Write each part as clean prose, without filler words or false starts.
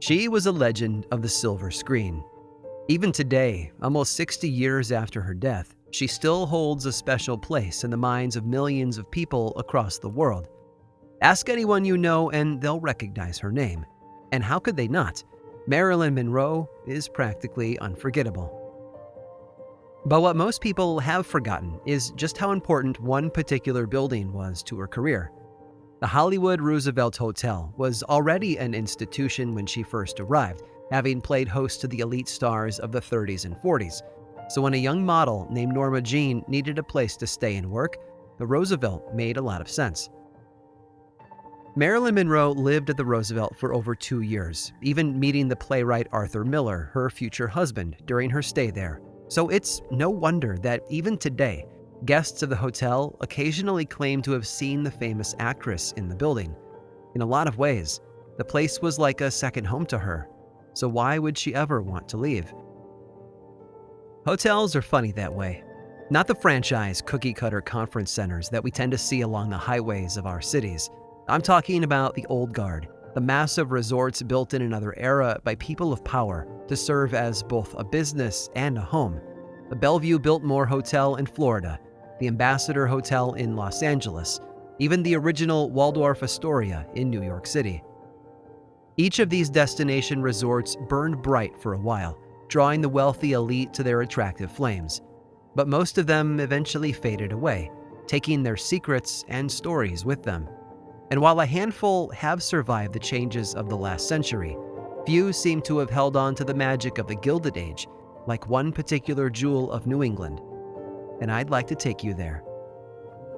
She was a legend of the silver screen. Even today, almost 60 years after her death, she still holds a special place in the minds of millions of people across the world. Ask anyone you know and they'll recognize her name. And how could they not? Marilyn Monroe is practically unforgettable. But what most people have forgotten is just how important one particular building was to her career. The Hollywood Roosevelt Hotel was already an institution when she first arrived, having played host to the elite stars of the 30s and 40s. So when a young model named Norma Jean needed a place to stay and work, the Roosevelt made a lot of sense. Marilyn Monroe lived at the Roosevelt for over 2 years, even meeting the playwright Arthur Miller, her future husband, during her stay there. So it's no wonder that even today, guests of the hotel occasionally claim to have seen the famous actress in the building. In a lot of ways, the place was like a second home to her, so why would she ever want to leave? Hotels are funny that way. Not the franchise cookie-cutter conference centers that we tend to see along the highways of our cities. I'm talking about the Old Guard, the massive resorts built in another era by people of power to serve as both a business and a home. The Bellevue Biltmore Hotel in Florida, the Ambassador Hotel in Los Angeles, even the original Waldorf Astoria in New York City. Each of these destination resorts burned bright for a while, drawing the wealthy elite to their attractive flames. But most of them eventually faded away, taking their secrets and stories with them. And while a handful have survived the changes of the last century, few seem to have held on to the magic of the Gilded Age, like one particular jewel of New England. And I'd like to take you there.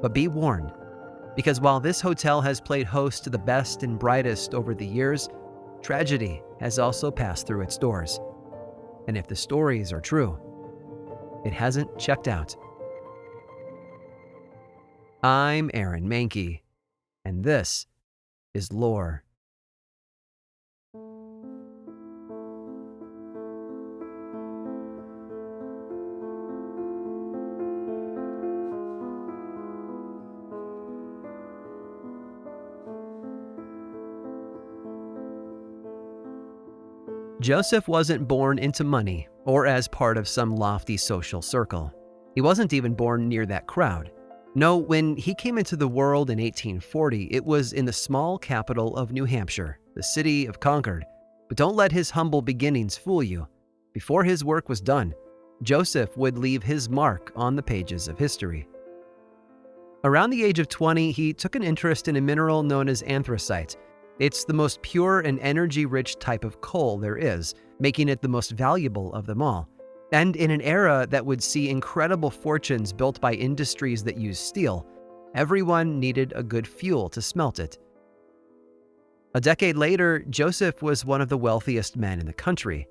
But be warned, because while this hotel has played host to the best and brightest over the years, tragedy has also passed through its doors. And if the stories are true, it hasn't checked out. I'm Aaron Mahnke, and this is Lore. Joseph wasn't born into money or as part of some lofty social circle. He wasn't even born near that crowd. No, when he came into the world in 1840, it was in the small capital of New Hampshire, the city of Concord. But don't let his humble beginnings fool you. Before his work was done, Joseph would leave his mark on the pages of history. Around the age of 20, he took an interest in a mineral known as anthracite. It's the most pure and energy-rich type of coal there is, making it the most valuable of them all. And in an era that would see incredible fortunes built by industries that use steel, everyone needed a good fuel to smelt it. A decade later, Joseph was one of the wealthiest men in the country.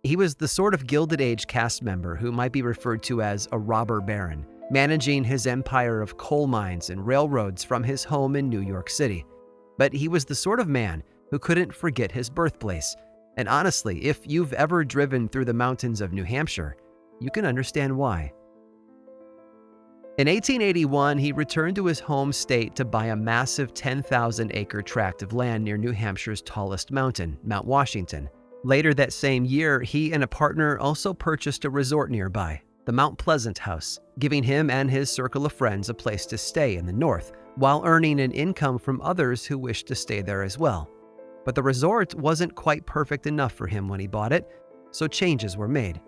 He was the sort of Gilded Age cast member who might be referred to as a robber baron, managing his empire of coal mines and railroads from his home in New York City. But he was the sort of man who couldn't forget his birthplace. And honestly, if you've ever driven through the mountains of New Hampshire, you can understand why. In 1881, he returned to his home state to buy a massive 10,000-acre tract of land near New Hampshire's tallest mountain, Mount Washington. Later that same year, he and a partner also purchased a resort nearby, the Mount Pleasant House, giving him and his circle of friends a place to stay in the north, while earning an income from others who wished to stay there as well. But the resort wasn't quite perfect enough for him when he bought it, so changes were made.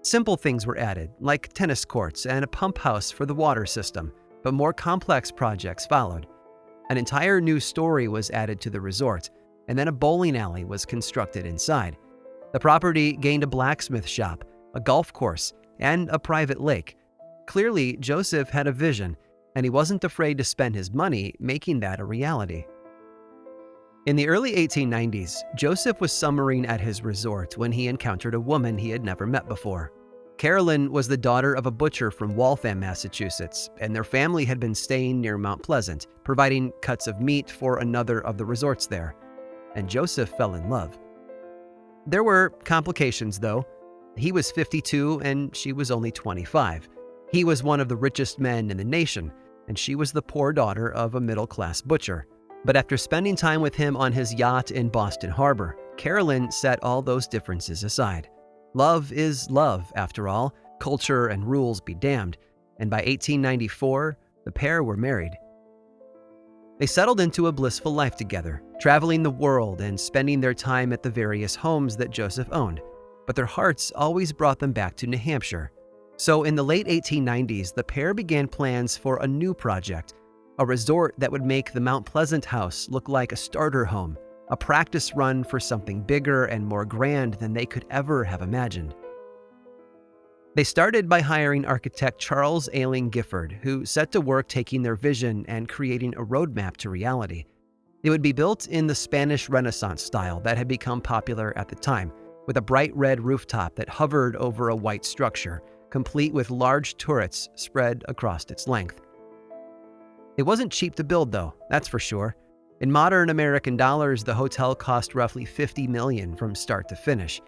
Simple things were added, like tennis courts and a pump house for the water system, but more complex projects followed. An entire new story was added to the resort, and then a bowling alley was constructed inside. The property gained a blacksmith shop, a golf course, and a private lake. Clearly, Joseph had a vision, and he wasn't afraid to spend his money making that a reality. In the early 1890s, Joseph was summering at his resort when he encountered a woman he had never met before. Carolyn was the daughter of a butcher from Waltham, Massachusetts, and their family had been staying near Mount Pleasant, providing cuts of meat for another of the resorts there. And Joseph fell in love. There were complications, though. He was 52 and she was only 25. He was one of the richest men in the nation, and she was the poor daughter of a middle-class butcher. But after spending time with him on his yacht in Boston Harbor, Carolyn set all those differences aside. Love is love, after all, culture and rules be damned, and by 1894, the pair were married. They settled into a blissful life together, traveling the world and spending their time at the various homes that Joseph owned, but their hearts always brought them back to New Hampshire. So in the late 1890s, the pair began plans for a new project, a resort that would make the Mount Pleasant house look like a starter home, a practice run for something bigger and more grand than they could ever have imagined. They started by hiring architect Charles Ailing Gifford, who set to work taking their vision and creating a roadmap to reality. It would be built in the Spanish Renaissance style that had become popular at the time, with a bright red rooftop that hovered over a white structure, complete with large turrets spread across its length. It wasn't cheap to build, though, that's for sure. In modern American dollars, the hotel cost roughly $50 million from start to finish.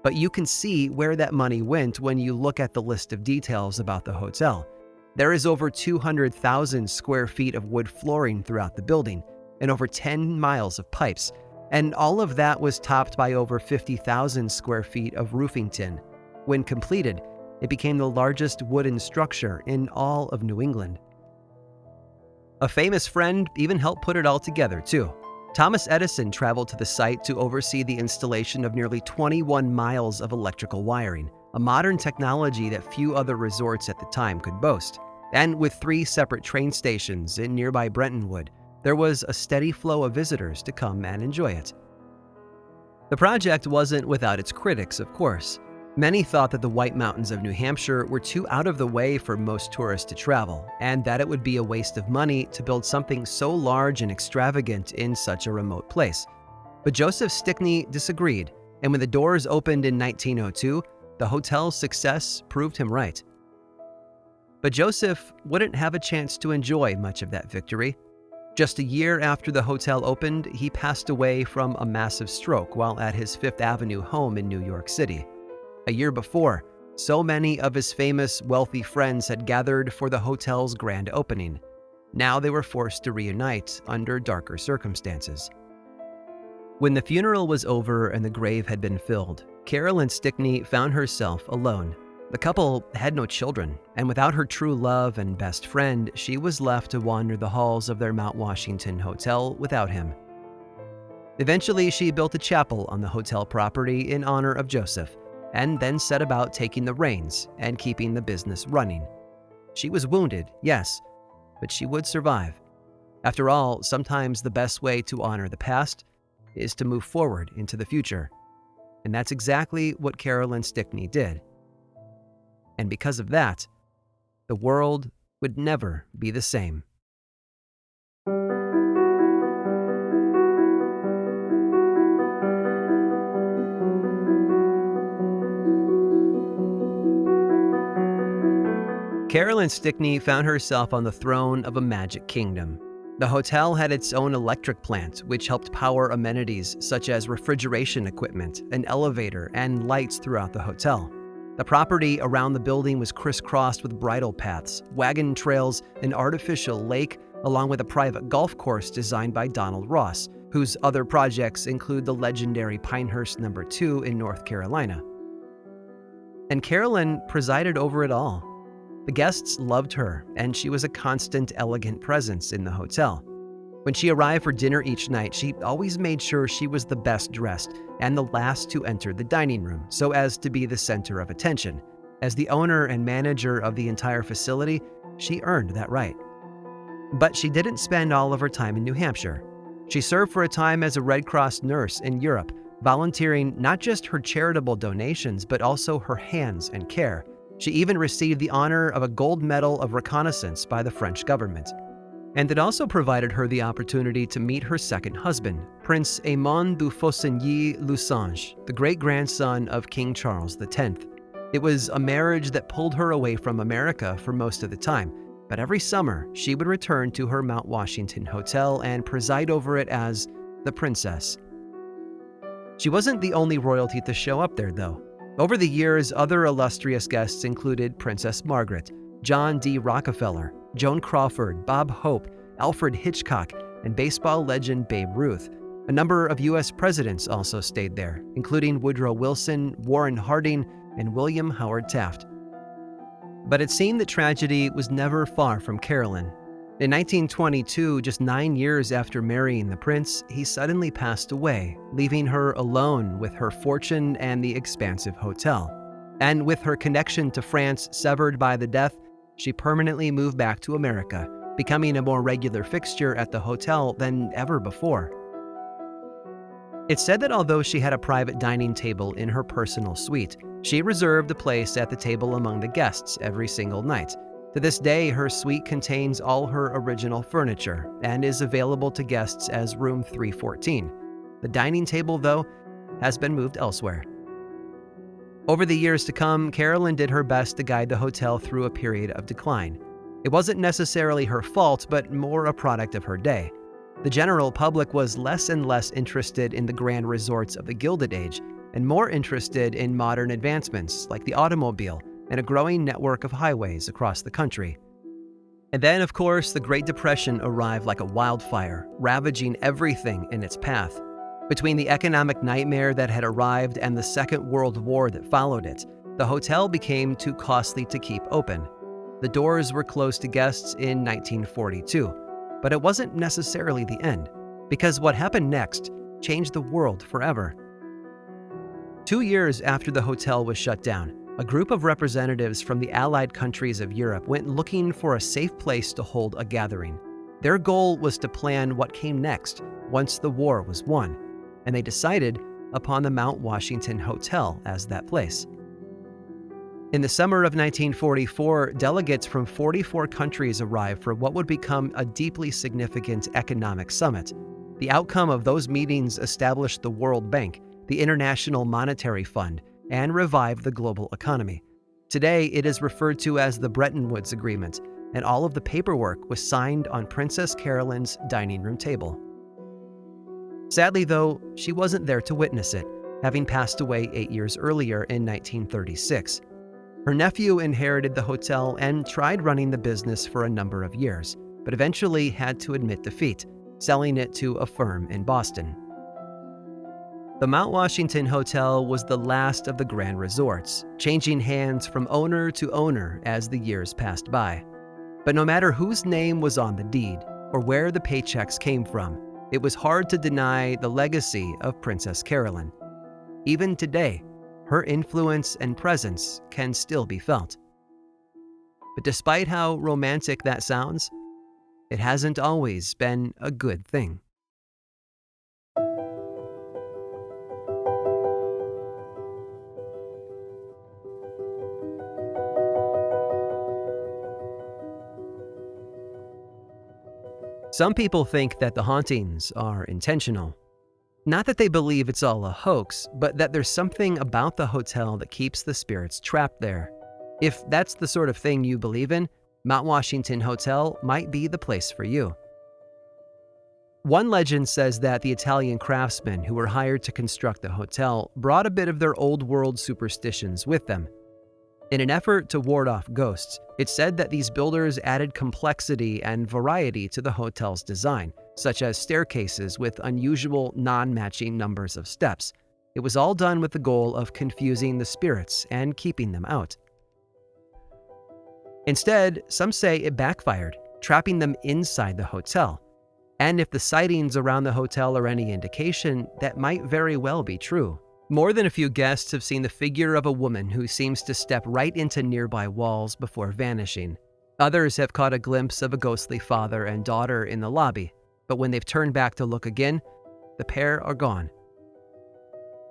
But you can see where that money went when you look at the list of details about the hotel. There is over 200,000 square feet of wood flooring throughout the building, and over 10 miles of pipes, and all of that was topped by over 50,000 square feet of roofing tin. When completed, it became the largest wooden structure in all of New England. A famous friend even helped put it all together, too. Thomas Edison traveled to the site to oversee the installation of nearly 21 miles of electrical wiring, a modern technology that few other resorts at the time could boast. And with 3 separate train stations in nearby Brentonwood, there was a steady flow of visitors to come and enjoy it. The project wasn't without its critics, of course. Many thought that the White Mountains of New Hampshire were too out of the way for most tourists to travel, and that it would be a waste of money to build something so large and extravagant in such a remote place. But Joseph Stickney disagreed, and when the doors opened in 1902, the hotel's success proved him right. But Joseph wouldn't have a chance to enjoy much of that victory. Just a year after the hotel opened, he passed away from a massive stroke while at his Fifth Avenue home in New York City. A year before, so many of his famous, wealthy friends had gathered for the hotel's grand opening. Now they were forced to reunite under darker circumstances. When the funeral was over and the grave had been filled, Carolyn Stickney found herself alone. The couple had no children, and without her true love and best friend, she was left to wander the halls of their Mount Washington hotel without him. Eventually, she built a chapel on the hotel property in honor of Joseph, and then set about taking the reins and keeping the business running. She was wounded, yes, but she would survive. After all, sometimes the best way to honor the past is to move forward into the future. And that's exactly what Carolyn Stickney did. And because of that, the world would never be the same. Carolyn Stickney found herself on the throne of a magic kingdom. The hotel had its own electric plant, which helped power amenities such as refrigeration equipment, an elevator, and lights throughout the hotel. The property around the building was crisscrossed with bridle paths, wagon trails, an artificial lake, along with a private golf course designed by Donald Ross, whose other projects include the legendary Pinehurst No. 2 in North Carolina. And Carolyn presided over it all. The guests loved her, and she was a constant, elegant presence in the hotel. When she arrived for dinner each night, she always made sure she was the best dressed and the last to enter the dining room, so as to be the center of attention. As the owner and manager of the entire facility, she earned that right. But she didn't spend all of her time in New Hampshire. She served for a time as a Red Cross nurse in Europe, volunteering not just her charitable donations, but also her hands and care. She even received the honor of a gold medal of reconnaissance by the French government. And it also provided her the opportunity to meet her second husband, Prince Aymon du Faucigny-Lusange, the great-grandson of King Charles X. It was a marriage that pulled her away from America for most of the time, but every summer she would return to her Mount Washington hotel and preside over it as the princess. She wasn't the only royalty to show up there, though. Over the years, other illustrious guests included Princess Margaret, John D. Rockefeller, Joan Crawford, Bob Hope, Alfred Hitchcock, and baseball legend Babe Ruth. A number of U.S. presidents also stayed there, including Woodrow Wilson, Warren Harding, and William Howard Taft. But it seemed that tragedy was never far from Carolyn. In 1922, just 9 years after marrying the prince, he suddenly passed away, leaving her alone with her fortune and the expansive hotel. And with her connection to France severed by the death, she permanently moved back to America, becoming a more regular fixture at the hotel than ever before. It's said that although she had a private dining table in her personal suite, she reserved a place at the table among the guests every single night. To this day, her suite contains all her original furniture and is available to guests as room 314. The dining table, though, has been moved elsewhere. Over the years to come, Carolyn did her best to guide the hotel through a period of decline. It wasn't necessarily her fault, but more a product of her day. The general public was less and less interested in the grand resorts of the Gilded Age and more interested in modern advancements like the automobile and a growing network of highways across the country. And then, of course, the Great Depression arrived like a wildfire, ravaging everything in its path. Between the economic nightmare that had arrived and the Second World War that followed it, the hotel became too costly to keep open. The doors were closed to guests in 1942, but it wasn't necessarily the end, because what happened next changed the world forever. 2 years after the hotel was shut down, a group of representatives from the Allied countries of Europe went looking for a safe place to hold a gathering. Their goal was to plan what came next once the war was won, and they decided upon the Mount Washington Hotel as that place. In the summer of 1944, delegates from 44 countries arrived for what would become a deeply significant economic summit. The outcome of those meetings established the World Bank, the International Monetary Fund, and revived the global economy. Today, it is referred to as the Bretton Woods Agreement, and all of the paperwork was signed on Princess Carolyn's dining room table. Sadly, though, she wasn't there to witness it, having passed away 8 years earlier in 1936. Her nephew inherited the hotel and tried running the business for a number of years, but eventually had to admit defeat, selling it to a firm in Boston. The Mount Washington Hotel was the last of the grand resorts, changing hands from owner to owner as the years passed by. But no matter whose name was on the deed or where the paychecks came from, it was hard to deny the legacy of Princess Carolyn. Even today, her influence and presence can still be felt. But despite how romantic that sounds, it hasn't always been a good thing. Some people think that the hauntings are intentional. Not that they believe it's all a hoax, but that there's something about the hotel that keeps the spirits trapped there. If that's the sort of thing you believe in, Mount Washington Hotel might be the place for you. One legend says that the Italian craftsmen who were hired to construct the hotel brought a bit of their old world superstitions with them. In an effort to ward off ghosts, it's said that these builders added complexity and variety to the hotel's design, such as staircases with unusual, non-matching numbers of steps. It was all done with the goal of confusing the spirits and keeping them out. Instead, some say it backfired, trapping them inside the hotel. And if the sightings around the hotel are any indication, that might very well be true. More than a few guests have seen the figure of a woman who seems to step right into nearby walls before vanishing. Others have caught a glimpse of a ghostly father and daughter in the lobby, but when they've turned back to look again, the pair are gone.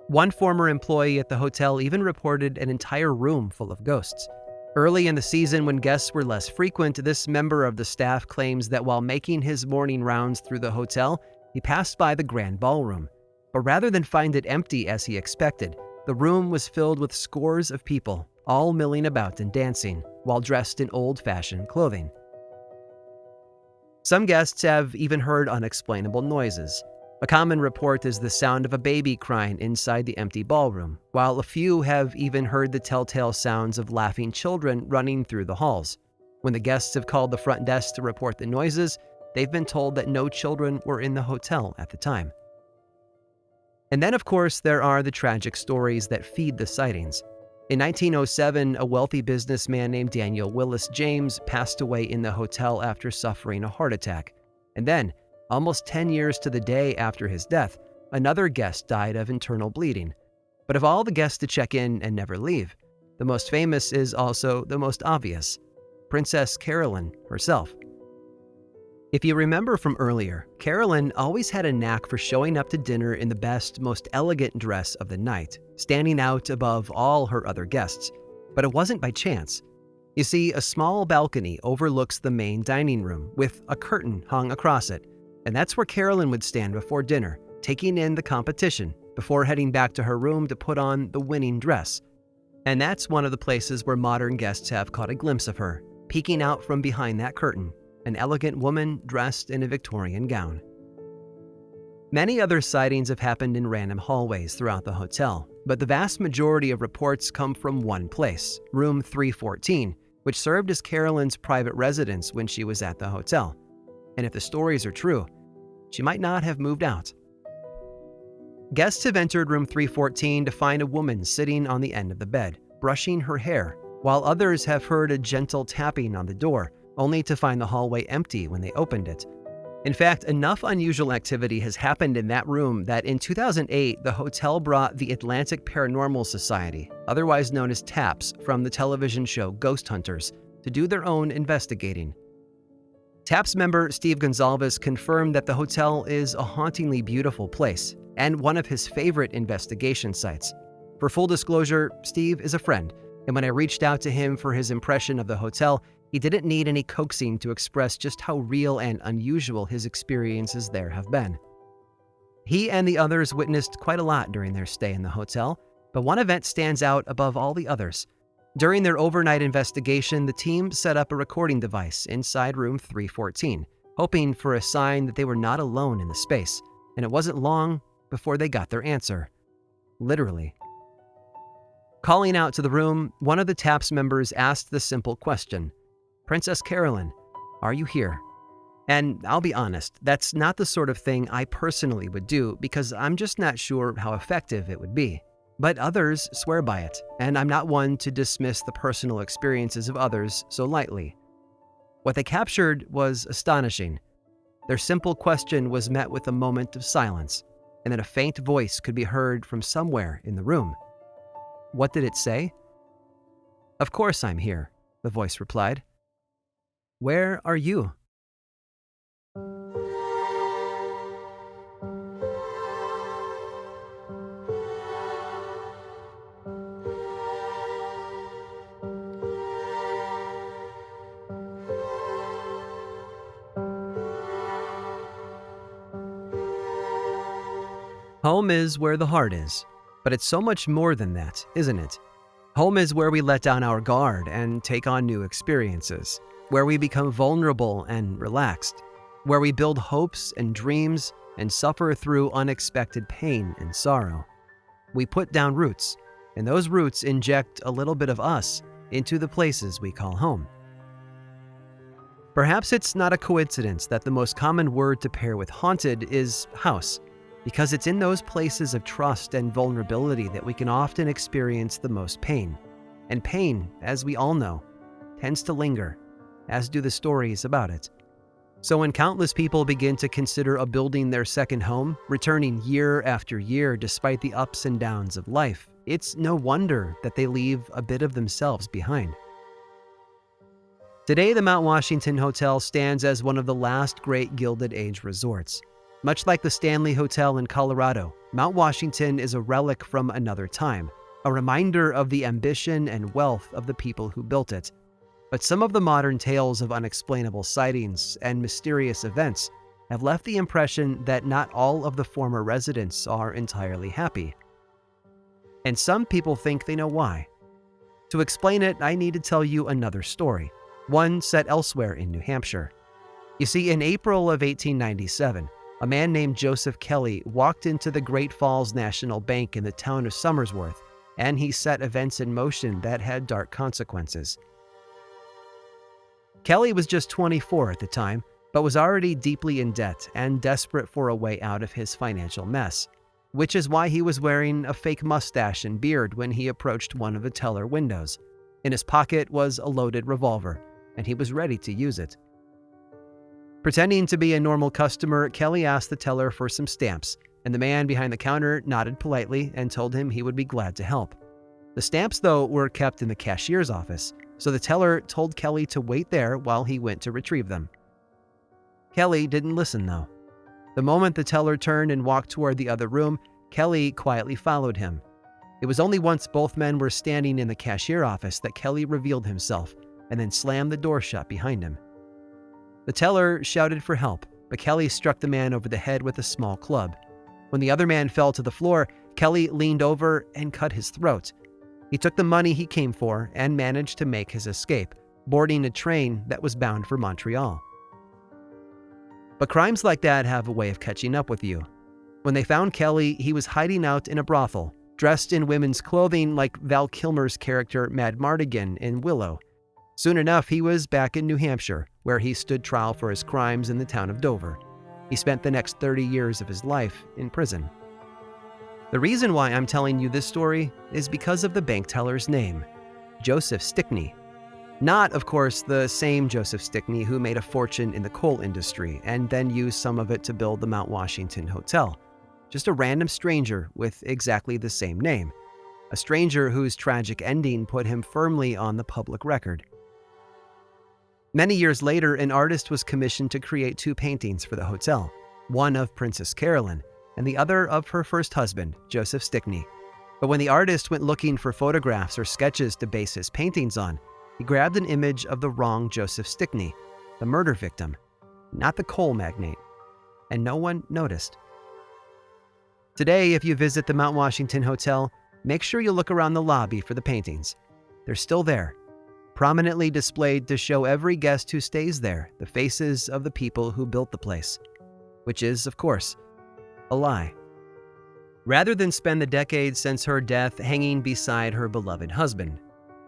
One former employee at the hotel even reported an entire room full of ghosts. Early in the season, when guests were less frequent, this member of the staff claims that while making his morning rounds through the hotel, he passed by the grand ballroom. But rather than find it empty as he expected, the room was filled with scores of people, all milling about and dancing, while dressed in old-fashioned clothing. Some guests have even heard unexplainable noises. A common report is the sound of a baby crying inside the empty ballroom, while a few have even heard the telltale sounds of laughing children running through the halls. When the guests have called the front desk to report the noises, they've been told that no children were in the hotel at the time. And then, of course, there are the tragic stories that feed the sightings. In 1907, a wealthy businessman named Daniel Willis James passed away in the hotel after suffering a heart attack. And then, almost 10 years to the day after his death, another guest died of internal bleeding. But of all the guests to check in and never leave, the most famous is also the most obvious: Princess Carolyn herself. If you remember from earlier, Carolyn always had a knack for showing up to dinner in the best, most elegant dress of the night, standing out above all her other guests. But it wasn't by chance. You see, a small balcony overlooks the main dining room with a curtain hung across it, and that's where Carolyn would stand before dinner, taking in the competition before heading back to her room to put on the winning dress. And that's one of the places where modern guests have caught a glimpse of her, peeking out from behind that curtain, an elegant woman dressed in a Victorian gown. Many other sightings have happened in random hallways throughout the hotel, but the vast majority of reports come from one place, room 314, which served as Carolyn's private residence when she was at the hotel. And if the stories are true, she might not have moved out. Guests have entered room 314 to find a woman sitting on the end of the bed, brushing her hair, while others have heard a gentle tapping on the door, only to find the hallway empty when they opened it. In fact, enough unusual activity has happened in that room that in 2008, the hotel brought the Atlantic Paranormal Society, otherwise known as TAPS, from the television show Ghost Hunters, to do their own investigating. TAPS member Steve Gonzalez confirmed that the hotel is a hauntingly beautiful place and one of his favorite investigation sites. For full disclosure, Steve is a friend, and when I reached out to him for his impression of the hotel, he didn't need any coaxing to express just how real and unusual his experiences there have been. He and the others witnessed quite a lot during their stay in the hotel, but one event stands out above all the others. During their overnight investigation, the team set up a recording device inside room 314, hoping for a sign that they were not alone in the space, and it wasn't long before they got their answer. Literally. Calling out to the room, one of the TAPS members asked the simple question, "Princess Carolyn, are you here?" And I'll be honest, that's not the sort of thing I personally would do because I'm just not sure how effective it would be. But others swear by it, and I'm not one to dismiss the personal experiences of others so lightly. What they captured was astonishing. Their simple question was met with a moment of silence, and then a faint voice could be heard from somewhere in the room. What did it say? "Of course I'm here," the voice replied. "Where are you?" Home is where the heart is, but it's so much more than that, isn't it? Home is where we let down our guard and take on new experiences, where we become vulnerable and relaxed, where we build hopes and dreams and suffer through unexpected pain and sorrow. We put down roots, and those roots inject a little bit of us into the places we call home. Perhaps it's not a coincidence that the most common word to pair with haunted is house, because it's in those places of trust and vulnerability that we can often experience the most pain. And pain, as we all know, tends to linger, as do the stories about it. So when countless people begin to consider a building their second home, returning year after year despite the ups and downs of life, it's no wonder that they leave a bit of themselves behind. Today, the Mount Washington Hotel stands as one of the last great Gilded Age resorts. Much like the Stanley Hotel in Colorado, Mount Washington is a relic from another time, a reminder of the ambition and wealth of the people who built it. But some of the modern tales of unexplainable sightings and mysterious events have left the impression that not all of the former residents are entirely happy. And some people think they know why. To explain it, I need to tell you another story, one set elsewhere in New Hampshire. You see, in April of 1897, a man named Joseph Kelly walked into the Great Falls National Bank in the town of Somersworth, and he set events in motion that had dark consequences. Kelly was just 24 at the time, but was already deeply in debt and desperate for a way out of his financial mess. which is why he was wearing a fake mustache and beard when he approached one of the teller windows. In his pocket was a loaded revolver, and he was ready to use it. Pretending to be a normal customer, Kelly asked the teller for some stamps, and the man behind the counter nodded politely and told him he would be glad to help. The stamps, though, were kept in the cashier's office, so the teller told Kelly to wait there while he went to retrieve them. Kelly didn't listen, though. The moment the teller turned and walked toward the other room, Kelly quietly followed him. It was only once both men were standing in the cashier office that Kelly revealed himself and then slammed the door shut behind him. The teller shouted for help, but Kelly struck the man over the head with a small club. When the other man fell to the floor, Kelly leaned over and cut his throat. He took the money he came for and managed to make his escape, boarding a train that was bound for Montreal. But crimes like that have a way of catching up with you. When they found Kelly, he was hiding out in a brothel, dressed in women's clothing like Val Kilmer's character Mad Mardigan in Willow. Soon enough, he was back in New Hampshire, where he stood trial for his crimes in the town of Dover. He spent the next 30 years of his life in prison. The reason why I'm telling you this story is because of the bank teller's name, Joseph Stickney. Not, of course, the same Joseph Stickney who made a fortune in the coal industry and then used some of it to build the Mount Washington Hotel. Just a random stranger with exactly the same name. A stranger whose tragic ending put him firmly on the public record. Many years later, an artist was commissioned to create 2 paintings for the hotel, one of Princess Carolyn and the other of her first husband, Joseph Stickney. But when the artist went looking for photographs or sketches to base his paintings on, he grabbed an image of the wrong Joseph Stickney, the murder victim, not the coal magnate, and no one noticed. Today, if you visit the Mount Washington Hotel, make sure you look around the lobby for the paintings. They're still there, prominently displayed to show every guest who stays there the faces of the people who built the place, which is, of course, a lie. Rather than spend the decades since her death hanging beside her beloved husband,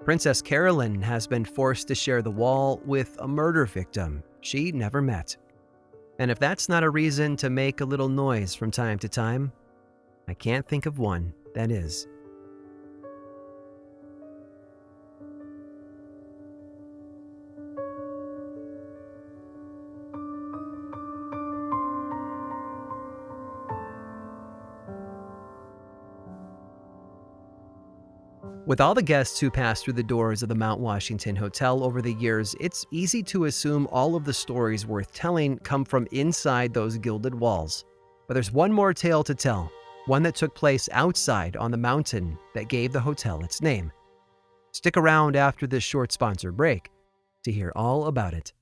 Princess Carolyn has been forced to share the wall with a murder victim she never met. And if that's not a reason to make a little noise from time to time, I can't think of one that is. With all the guests who passed through the doors of the Mount Washington Hotel over the years, it's easy to assume all of the stories worth telling come from inside those gilded walls. But there's one more tale to tell, one that took place outside on the mountain that gave the hotel its name. Stick around after this short sponsor break to hear all about it.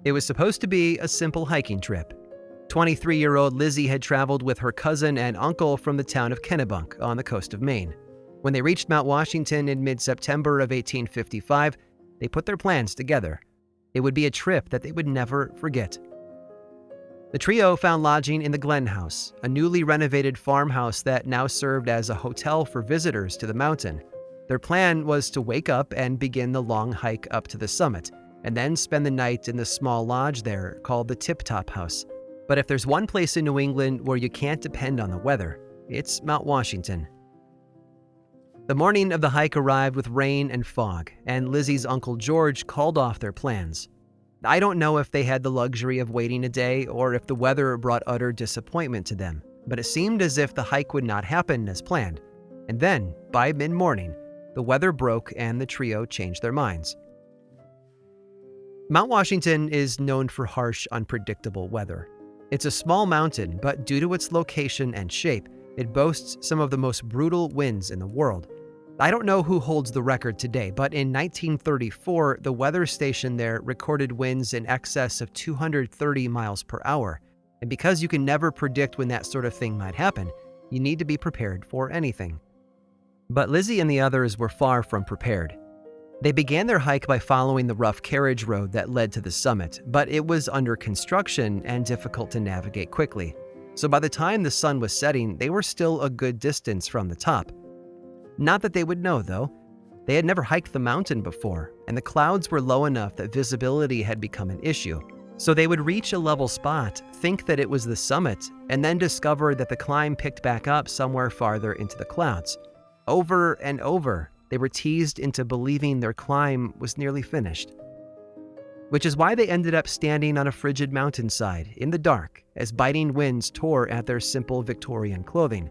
It was supposed to be a simple hiking trip. 23-year-old Lizzie had traveled with her cousin and uncle from the town of Kennebunk on the coast of Maine. When they reached Mount Washington in mid-September of 1855, they put their plans together. It would be a trip that they would never forget. The trio found lodging in the Glen House, a newly renovated farmhouse that now served as a hotel for visitors to the mountain. Their plan was to wake up and begin the long hike up to the summit, and then spend the night in the small lodge there called the Tip Top House. But if there's one place in New England where you can't depend on the weather, it's Mount Washington. The morning of the hike arrived with rain and fog, and Lizzie's Uncle George called off their plans. I don't know if they had the luxury of waiting a day or if the weather brought utter disappointment to them, but it seemed as if the hike would not happen as planned. And then, by mid-morning, the weather broke and the trio changed their minds. Mount Washington is known for harsh, unpredictable weather. It's a small mountain, but due to its location and shape, it boasts some of the most brutal winds in the world. I don't know who holds the record today, but in 1934, the weather station there recorded winds in excess of 230 miles per hour. And because you can never predict when that sort of thing might happen, you need to be prepared for anything. But Lizzie and the others were far from prepared. They began their hike by following the rough carriage road that led to the summit, but it was under construction and difficult to navigate quickly. so by the time the sun was setting, they were still a good distance from the top. Not that they would know, though. They had never hiked the mountain before, and the clouds were low enough that visibility had become an issue. So they would reach a level spot, think that it was the summit, and then discover that the climb picked back up somewhere farther into the clouds. Over and over, they were teased into believing their climb was nearly finished. Which is why they ended up standing on a frigid mountainside in the dark as biting winds tore at their simple Victorian clothing.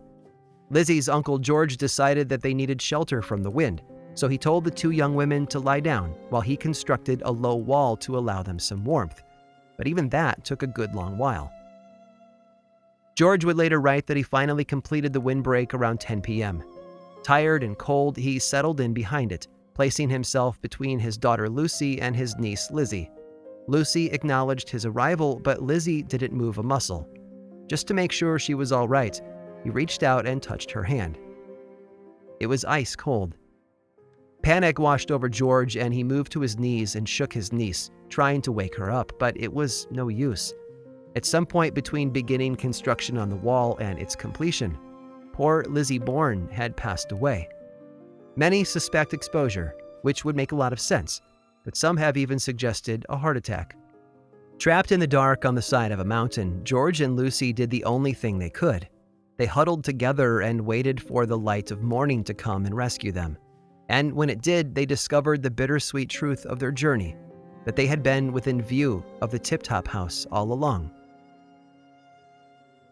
Lizzie's Uncle George decided that they needed shelter from the wind, so he told the two young women to lie down while he constructed a low wall to allow them some warmth. But even that took a good long while. George would later write that he finally completed the windbreak around 10 p.m. Tired and cold, he settled in behind it, placing himself between his daughter Lucy and his niece Lizzie. Lucy acknowledged his arrival, but Lizzie didn't move a muscle. Just to make sure she was all right, he reached out and touched her hand. It was ice cold. Panic washed over George, and he moved to his knees and shook his niece, trying to wake her up, but it was no use. At some point between beginning construction on the wall and its completion, poor Lizzie Bourne had passed away. Many suspect exposure, which would make a lot of sense, but some have even suggested a heart attack. Trapped in the dark on the side of a mountain, George and Lucy did the only thing they could. They huddled together and waited for the light of morning to come and rescue them. And when it did, they discovered the bittersweet truth of their journey, that they had been within view of the tip-top house all along.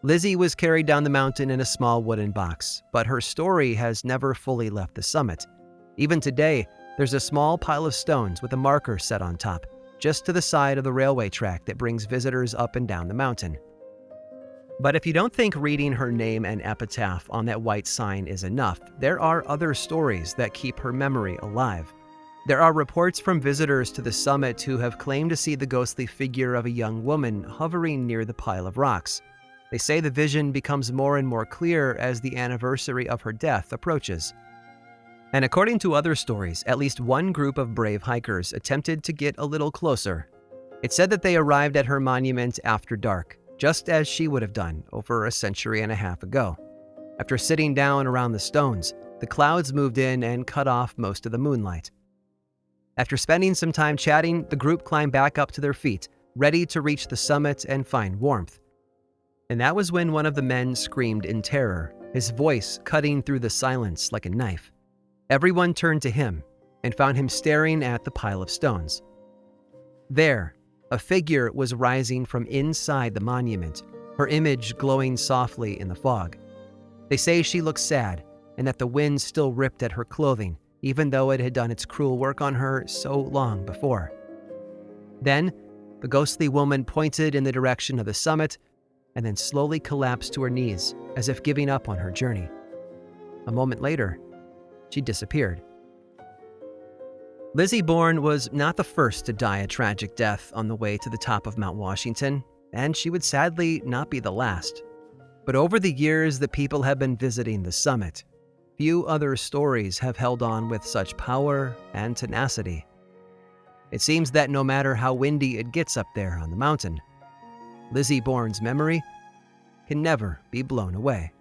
Lizzie was carried down the mountain in a small wooden box, but her story has never fully left the summit. Even today, there's a small pile of stones with a marker set on top, just to the side of the railway track that brings visitors up and down the mountain. But if you don't think reading her name and epitaph on that white sign is enough, there are other stories that keep her memory alive. There are reports from visitors to the summit who have claimed to see the ghostly figure of a young woman hovering near the pile of rocks. They say the vision becomes more and more clear as the anniversary of her death approaches. And according to other stories, at least one group of brave hikers attempted to get a little closer. It's said that they arrived at her monument after dark, just as she would have done over a century and a half ago. After sitting down around the stones, the clouds moved in and cut off most of the moonlight. After spending some time chatting, the group climbed back up to their feet, ready to reach the summit and find warmth. And that was when one of the men screamed in terror, his voice cutting through the silence like a knife. Everyone turned to him and found him staring at the pile of stones. There, a figure was rising from inside the monument, her image glowing softly in the fog. They say she looked sad and that the wind still ripped at her clothing, even though it had done its cruel work on her so long before. Then, the ghostly woman pointed in the direction of the summit and then slowly collapsed to her knees as if giving up on her journey. A moment later, she disappeared. Lizzie Bourne was not the first to die a tragic death on the way to the top of Mount Washington, and she would sadly not be the last. But over the years that people have been visiting the summit, few other stories have held on with such power and tenacity. It seems that no matter how windy it gets up there on the mountain, Lizzie Bourne's memory can never be blown away.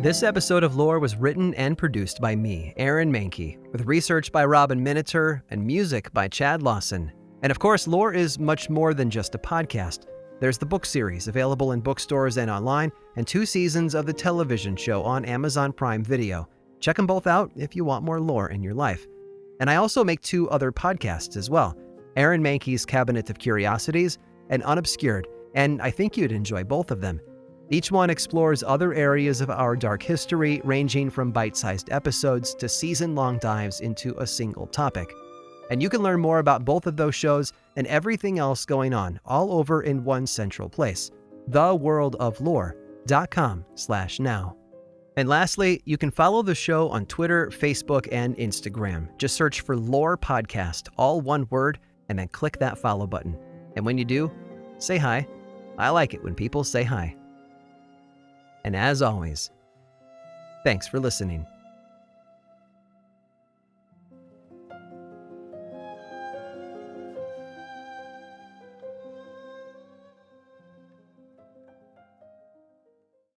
This episode of Lore was written and produced by me, Aaron Mahnke, with research by Robin Miniter and music by Chad Lawson. And of course, Lore is much more than just a podcast. There's the book series available in bookstores and online, and 2 seasons of the television show on Amazon Prime Video. Check them both out if you want more lore in your life. And I also make 2 other podcasts as well, Aaron Mahnke's Cabinet of Curiosities and Unobscured, and I think you'd enjoy both of them. Each one explores other areas of our dark history, ranging from bite-sized episodes to season-long dives into a single topic. And you can learn more about both of those shows and everything else going on all over in one central place, theworldoflore.com/now. And lastly, you can follow the show on Twitter, Facebook, and Instagram. Just search for Lore Podcast, all one word, and then click that follow button. And when you do, say hi. I like it when people say hi. And as always, thanks for listening.